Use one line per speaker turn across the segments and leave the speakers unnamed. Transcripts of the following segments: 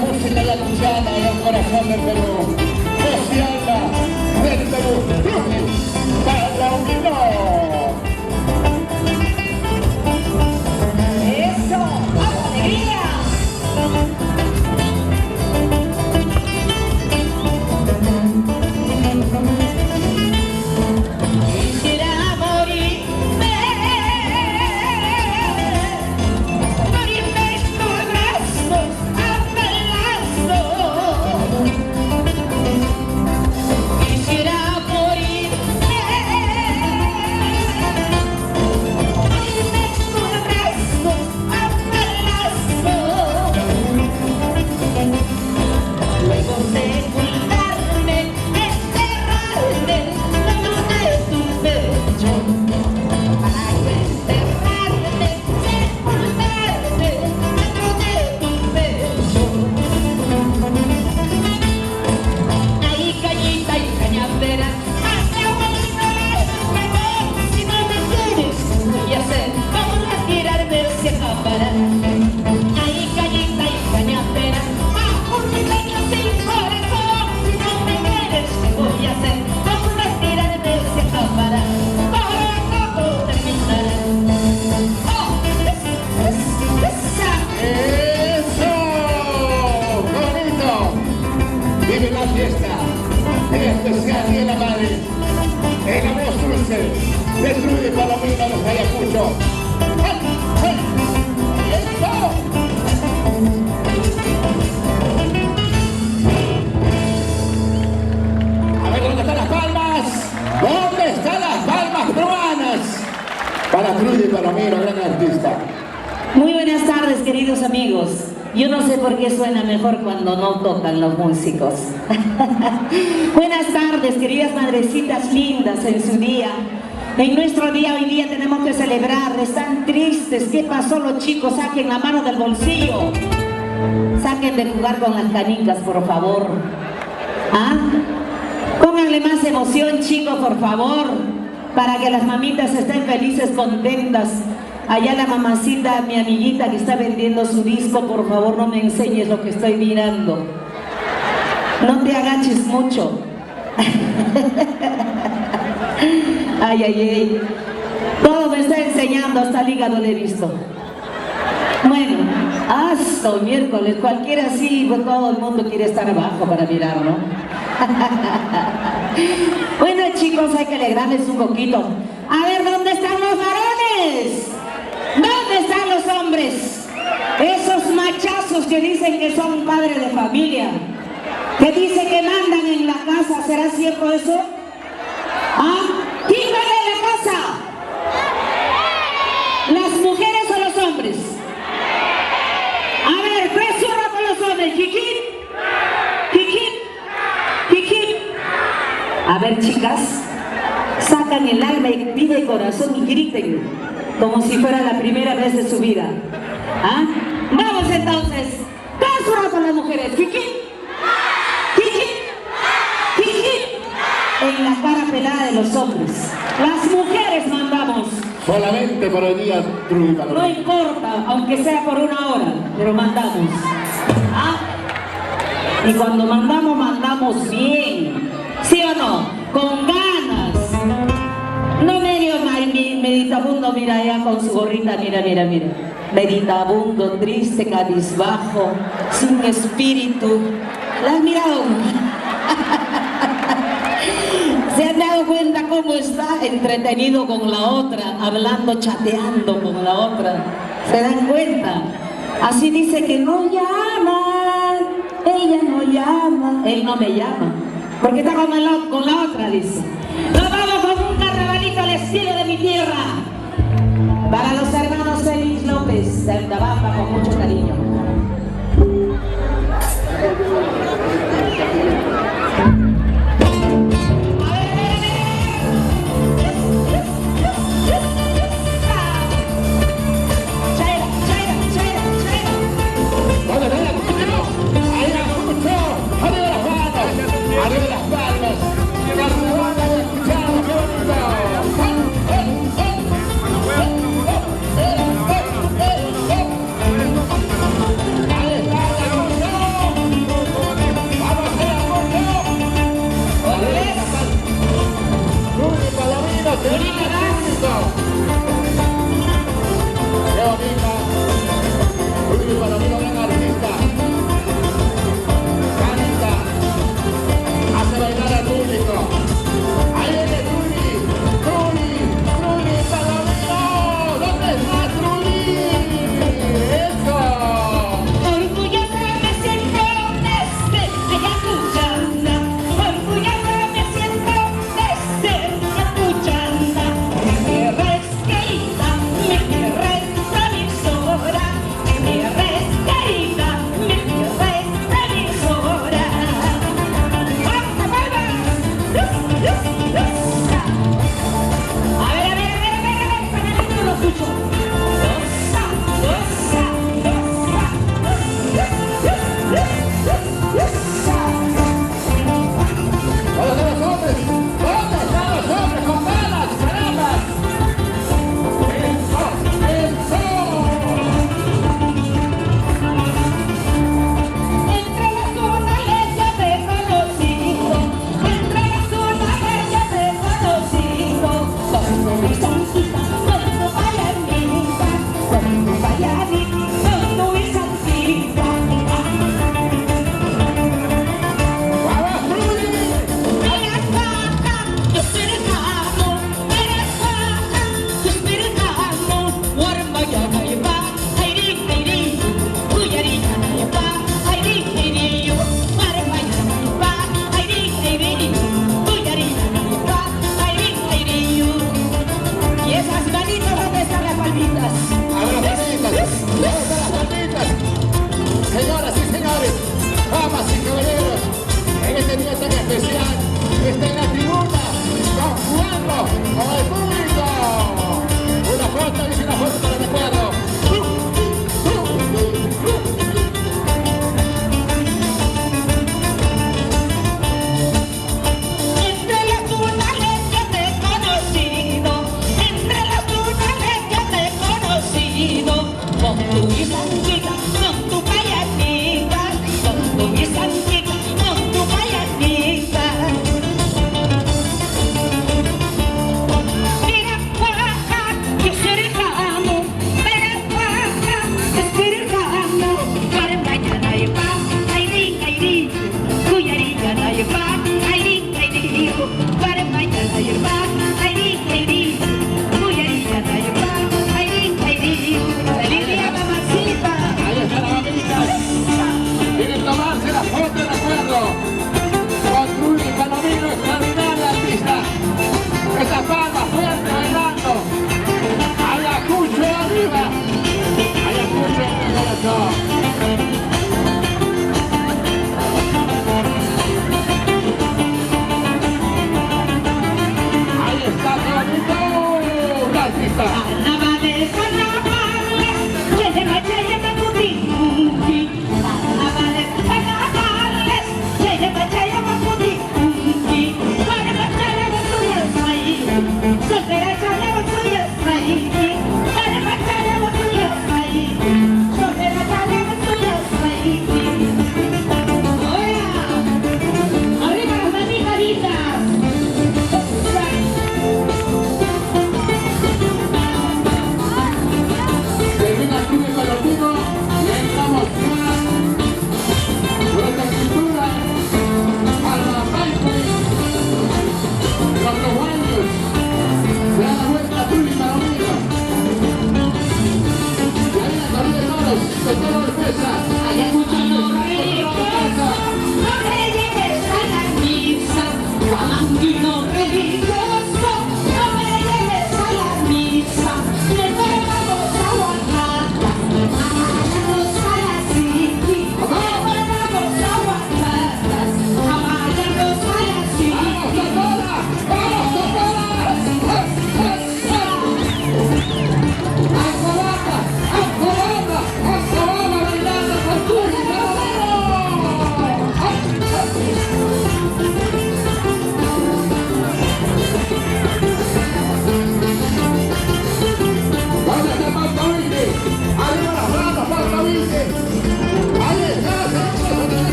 música yacuyana y el corazón del Perú. Voz y alma del Perú. Para unirnos.
¡Eso! ¡Vamos, alegría! Quisiera morirme en tus brazos a pedazos. Quisiera morirme
Para Trudy Palomino, gran artista.
Muy buenas tardes, queridos amigos. Yo no sé por qué suena mejor cuando no tocan los músicos. Buenas tardes, queridas madrecitas lindas en su día. En nuestro día hoy día tenemos que celebrar. Están tristes. ¿Qué pasó los chicos? Saquen la mano del bolsillo. Saquen de jugar con las canicas, por favor. ¿Ah? Pónganle más emoción, chicos, por favor. Para que las mamitas estén felices, contentas. Allá la mamacita, mi amiguita que está vendiendo su disco, por favor no me enseñes lo que estoy mirando. No te agaches mucho. Ay, ay, ay. Todo me está enseñando, hasta el hígado le he visto. Bueno, hasta el miércoles, cualquiera así, pues todo el mundo quiere estar abajo para mirar, ¿no? Bueno, chicos, hay que alegrarles un poquito. A ver, ¿dónde están los varones? ¿Dónde están los hombres? Esos machazos que dicen que son padres de familia, que dicen que mandan en la casa, ¿será cierto eso? ¿Ah? ¿Quién manda en la casa? ¿Las mujeres o los hombres? A ver, presura con los hombres. ¿Kikín? ¿Kikín? ¿Kikín? A ver, chicas, sacan el alma y vida y corazón y griten como si fuera la primera vez de su vida. ¿Ah? Vamos entonces. Presura con las mujeres. ¿Kikín? ¿Kikín? ¿Kikín? En la cara pelada de los hombres. Las mujeres mandamos.
Solamente por hoy día, Trudy Palomino.
No importa, aunque sea por una hora, pero mandamos. ¿Ah? Y cuando mandamos, mandamos bien. ¿Sí o no? Con ganas. No medio meditabundo, mira allá con su gorrita, mira, mira, mira. Meditabundo, triste, cabizbajo, sin espíritu. ¿La has mirado? ¿Se han dado cuenta cómo está entretenido con la otra, hablando, chateando con la otra? ¿Se dan cuenta? Así dice que no llama, ella no llama, él no me llama, porque está con la otra, dice. Nos vamos con un carnavalito al estilo de mi tierra. Para los hermanos Félix López, de Altabamba, con mucho cariño.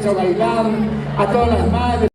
hecho bailar, a todas las madres.